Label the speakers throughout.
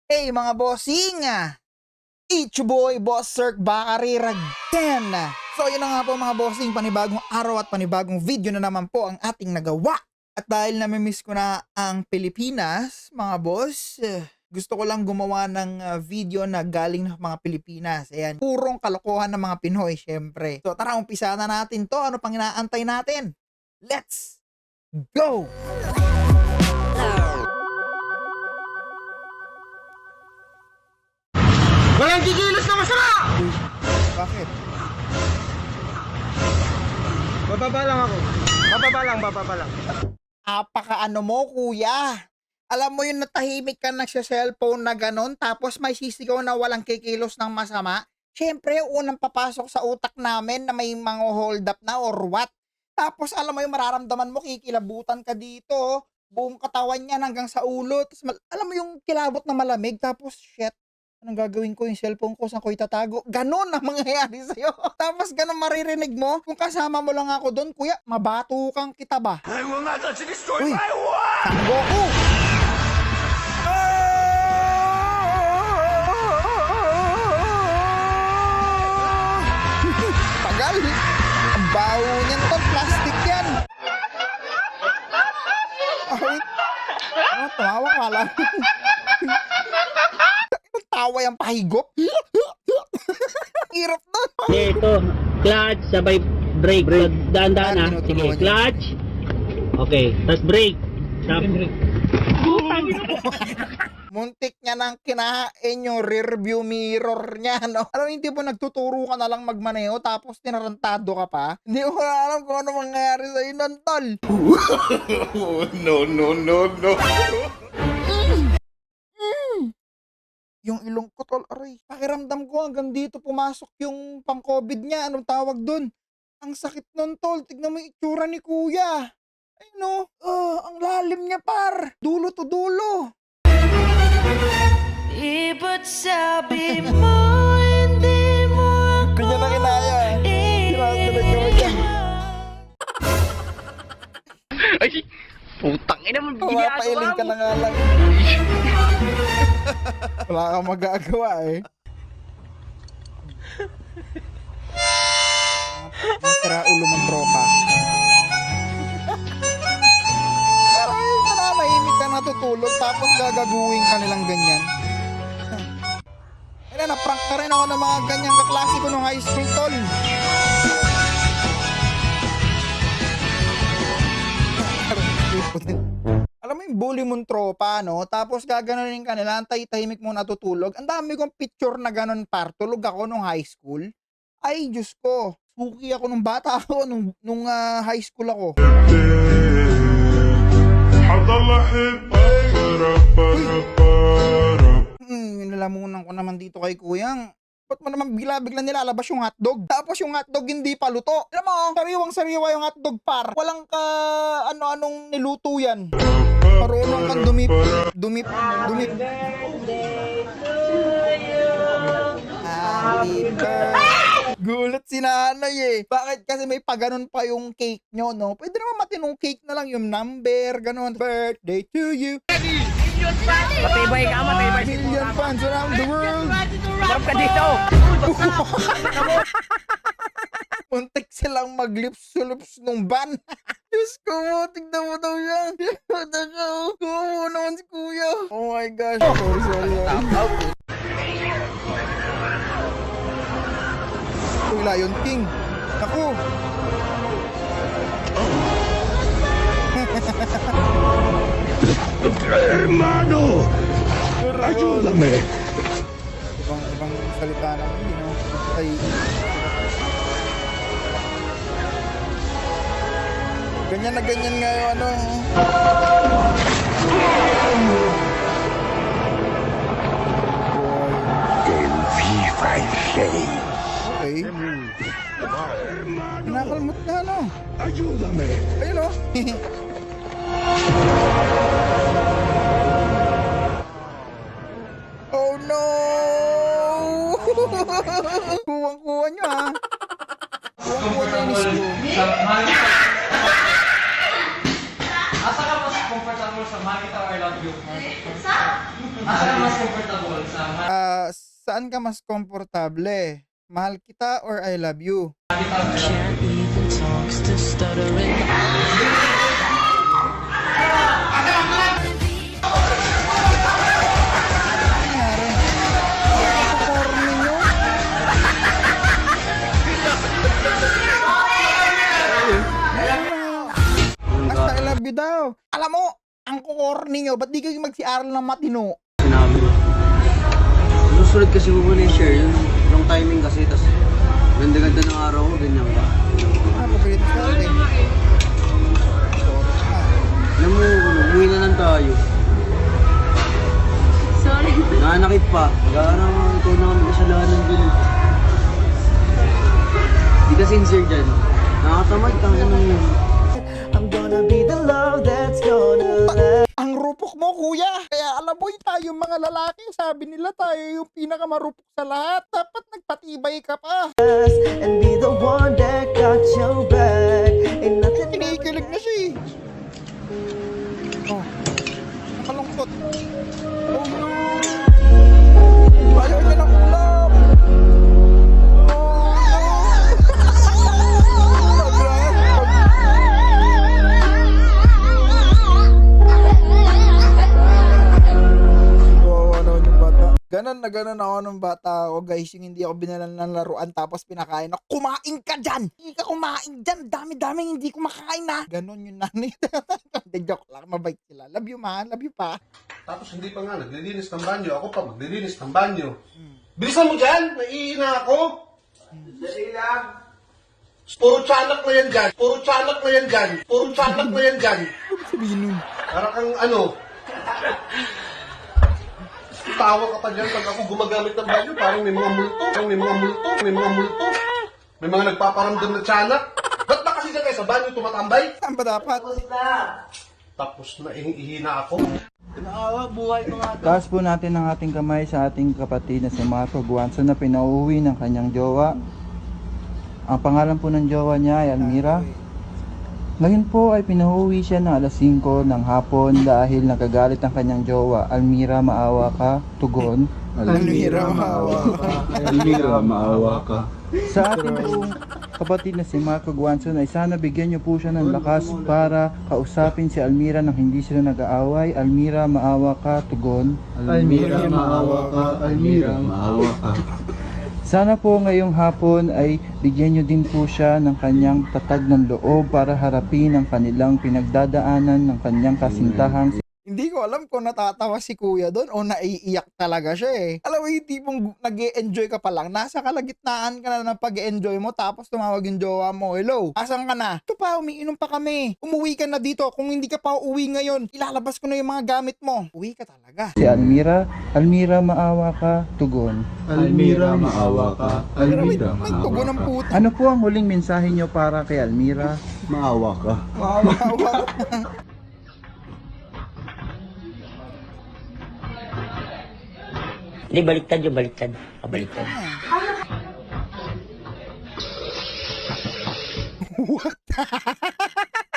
Speaker 1: Hey mga bossing! It's your boy, Boss Cirque Bakari again! So yun na nga po mga bossing, panibagong araw at panibagong video na naman po ang ating nagawa. At dahil namimiss ko na ang Pilipinas, mga boss, gusto ko lang gumawa ng video na galing ng mga Pilipinas. Ayan, purong kalokohan ng mga Pinoy, syempre. So tara, umpisa na natin to. Ano pang inaantay natin? Let's go!
Speaker 2: Walang gigilos na masama!
Speaker 1: Bakit?
Speaker 2: Bababa lang ako. Bababa lang.
Speaker 1: Apaka-ano mo, kuya? Alam mo yung natahimik ka na sa cellphone na ganon, tapos may sisigaw na walang kikilos ng masama? Siyempre, unang papasok sa utak namin na may mga hold up na or what? Tapos alam mo yung mararamdaman mo, kikilabutan ka dito, buong katawan niyan hanggang sa ulo. Tapos, alam mo yung kilabot na malamig, tapos shit. Anong gagawin ko, yung cellphone ko, saan ko itatago? Ganon ang mangyayari sa'yo. Tapos ganon maririnig mo. Kung kasama mo lang ako doon, kuya, mabatukan kita ba?
Speaker 2: I will not let you destroy
Speaker 1: Uy,
Speaker 2: my world!
Speaker 1: Sangoku! Tagal! Ang baho niyan to, plastic yan! Wait. Tumawa ka lang. Tawa yung pahigop. Hirap na.
Speaker 3: Ito, clutch, sabay brake. Daan-daan na. Sige, clutch. Okay, tas brake. Brake.
Speaker 1: Muntik niya nang kinahain yung rear view mirror niya, no? Alam mo, hindi po nagtuturo ka na lang magmaneho tapos tinarantado ka pa? Hindi mo na alam kung ano mangyayari sa nun, tol.
Speaker 2: No.
Speaker 1: Yung ilong ko, tol, aray. Pakiramdam ko hanggang dito pumasok yung pang-COVID niya. Anong tawag dun? Ang sakit nun, tol. Tignan mo yung itsura ni kuya. Ay, no. Ang lalim niya, par. Dulo to dulo.
Speaker 4: Ba't sabi mo hindi mo ako
Speaker 1: Kanya na kinaya. Sinasabay ko yan.
Speaker 3: Ay, putang ina mo.
Speaker 1: Pumapailing ka na nga lang. Wala kang magagawa eh. Masira ulo mong tropa. Pero yung nananahimik ka natutulog tapos gagaguhin ka nilang ganyan. Kaya na-prank na rin ako ng mga ganyang kaklase ko nung high school, tol. Alam mo yung bully mong tropa, no? Tapos gaganunin ka nila, tahimik mo natutulog. Ang dami kong picture na ganun, par. Tulog ako nung high school. Ay, Diyos ko. Suki ako nung bata ako, nung high school ako. Nilalamunan ko naman dito kay kuyang. Ba't mo naman bigla-bigla nilalabas yung hotdog? Tapos yung hotdog hindi pa luto. Alam mo, sariwang-sariwa yung hotdog, par. Walang ka ano-anong niluto yan. Marunong kang dumip. Happy birthday. Gulat si nanay eh. Bakit? Kasi may paganon pa yung cake nyo, no? Pwede naman matinong cake na lang yung number, ganon. Birthday to you.
Speaker 3: Matibay ka, matibay.
Speaker 1: Million fans around the world.
Speaker 3: Marap ka dito.
Speaker 1: Muntik silang mag-lips-to-lips nung ban. Diyos ko mo, tignan mo daw siya. Kuha naman si kuya. Oh my gosh. Sorry. Uy, Lion King. Ako.
Speaker 2: Hermano! Ayúdame!
Speaker 1: Ibang salita naman, you know. Ay. Ganyan na ganyan nga yung ano. Okay. Kinakalmot na ano.
Speaker 2: Ayúdame!
Speaker 1: Ayun o. Oh no! Kuwang-kuwa nyo ha. Kuwang-kuwa nyo yung school.
Speaker 5: Asa ka mas comfortable sa Makita or I love you?
Speaker 1: Saan ka mas komportable? Mahal kita or I love you?
Speaker 4: Can't even talk, still stuttering.
Speaker 1: Nangyari? Corny nyo? Basta I love you daw. Alam mo, ang corny nyo, ba't di kayo magsiaral ng matino?
Speaker 5: Sinabi mo. Susunod kasi mo muna yung share yun. Wrong timing kasi, tas ganda-ganda ng araw ko, ganyan ka.
Speaker 1: Paborito sa atin. Sorry ka.
Speaker 5: Alam mo, umuwi na lang tayo.
Speaker 6: Sorry.
Speaker 5: Nanakit pa. Gano'n, ikaw na kami kasalanan dun. Di ka sincere dyan. Nakatamad ka na yun.
Speaker 4: I'm gonna be the love that's gonna last.
Speaker 1: Ang rupok mo, kuya. Kaya alam mo, tayo mga lalaki, sabi nila tayo yung pinakamarupok sa lahat. Dapat nagpatibay ka pa.
Speaker 4: And be the one that got your back. Ain't nothing
Speaker 1: Kinikilig na siya eh. Oh, nakalungkot. Oh no. Ayaw niya ng ulam. Oh no. Ano yung bata? Ganon na ganon ako ng bata ako, guys. Yung hindi ako binalan ng laruan tapos pinakain ako. Kumain ka dyan! Hindi ka kumain dyan! Dami-daming hindi kumakain na! Ganon yung nanay. Hindi, joke lang. Mabait sila. Love you, ma. Love you pa.
Speaker 2: Tapos hindi pa nga naglilinis ng banyo. Ako pa maglilinis ng banyo. Bilisan mo dyan! Naiina ako! Dali lang! Puro tiyanak na yan dyan! Puro tiyanak na yan dyan! Puro tiyanak na yan dyan!
Speaker 1: Ano sabihin nun?
Speaker 2: Para kang ano? Tawa ka pa dyan pag ako gumagamit ng banyo. Parang may mga multo. Parang may mga multo. May mga multo. May mga nagpaparamdam na tiyanak. Ba't ba kasi dyan kayo sa banyo tumatambay?
Speaker 1: Saan ba dapat?
Speaker 2: Tapos na ihina ako.
Speaker 7: Taas po natin ang ating kamay sa ating kapatid na si Marco Guanzo na pinauwi ng kanyang jowa. Ang pangalan po ng jowa niya ay Almira. Ngayon po ay pinauwi siya ng alas 5 ng hapon dahil nagagalit ang kanyang jowa. Almira, maawa ka. Tugon.
Speaker 1: Almira, maawa ka.
Speaker 7: Almira, maawa ka. Sa ating pong kapatid na si Marco Guanzo ay sana bigyan niyo po siya ng lakas para kausapin si Almira nang hindi sila nag-aaway. Almira, maawa ka. Tugon.
Speaker 5: Almira, maawa ka. Almira, maawa ka.
Speaker 7: Sana po ngayong hapon ay bigyan nyo din po siya ng kanyang tatag ng loob para harapin ang kanilang pinagdadaanan ng kanyang kasintahang
Speaker 1: Hindi ko alam kung natatawa si kuya doon o naiiyak talaga siya eh. Alam mo yung tipong nag-e-enjoy ka pa lang, nasa kalagitnaan ka na ng pag-e-enjoy mo tapos tumawag yung jowa mo, hello, asan ka na? Ito pa, umiinom pa kami. Umuwi ka na dito. Kung hindi ka pa uuwi ngayon, ilalabas ko na yung mga gamit mo. Uwi ka talaga.
Speaker 7: si Almira. Almira, maawa ka. Tugon.
Speaker 5: Almira, maawa ka.
Speaker 1: May tugo ng puta.
Speaker 7: Ano po ang huling mensahe nyo para kay Almira?
Speaker 5: Maawa ka.
Speaker 1: Wawa.
Speaker 3: Hindi, baliktad yung baliktad. Baliktad.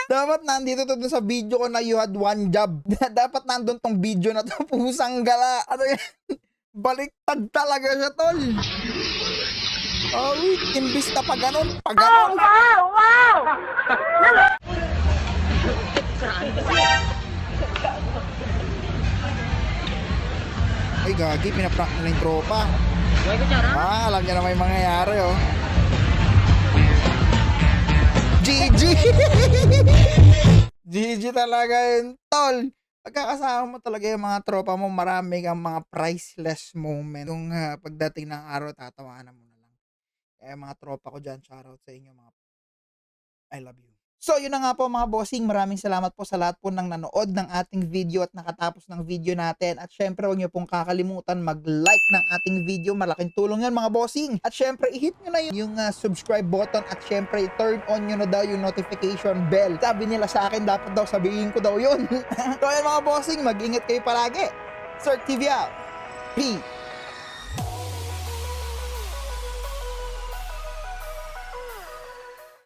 Speaker 1: Dapat nandito to dun sa video ko na you had one job. Dapat nandun tong video na to. Pusang gala. Ano yan? Baliktad talaga siya, tol. Oh, wait. Imbis na pa ganun. Pa ganun. Ay, gagi. Pinaprank nila yung tropa. Alam niya na may mangyayari, oh. GG! GG talaga yun, tol. Pagkakasama mo talaga yung mga tropa mo, marami kang mga priceless moment. Yung pagdating ng araw, tatawanan mo na lang. Kaya mga tropa ko dyan, shoutout sa inyo mga I love you. So, yun na nga po mga bossing. Maraming salamat po sa lahat po ng nanood ng ating video at nakatapos ng video natin. At syempre, huwag nyo pong kakalimutan mag-like ng ating video. Malaking tulong yan mga bossing. At syempre, i-hit nyo na yung subscribe button. At syempre, turn on nyo na daw yung notification bell. Sabi nila sa akin, dapat daw sabihin ko daw yun. So, yun mga bossing, mag-ingat kayo palagi. Sir TV out. Peace.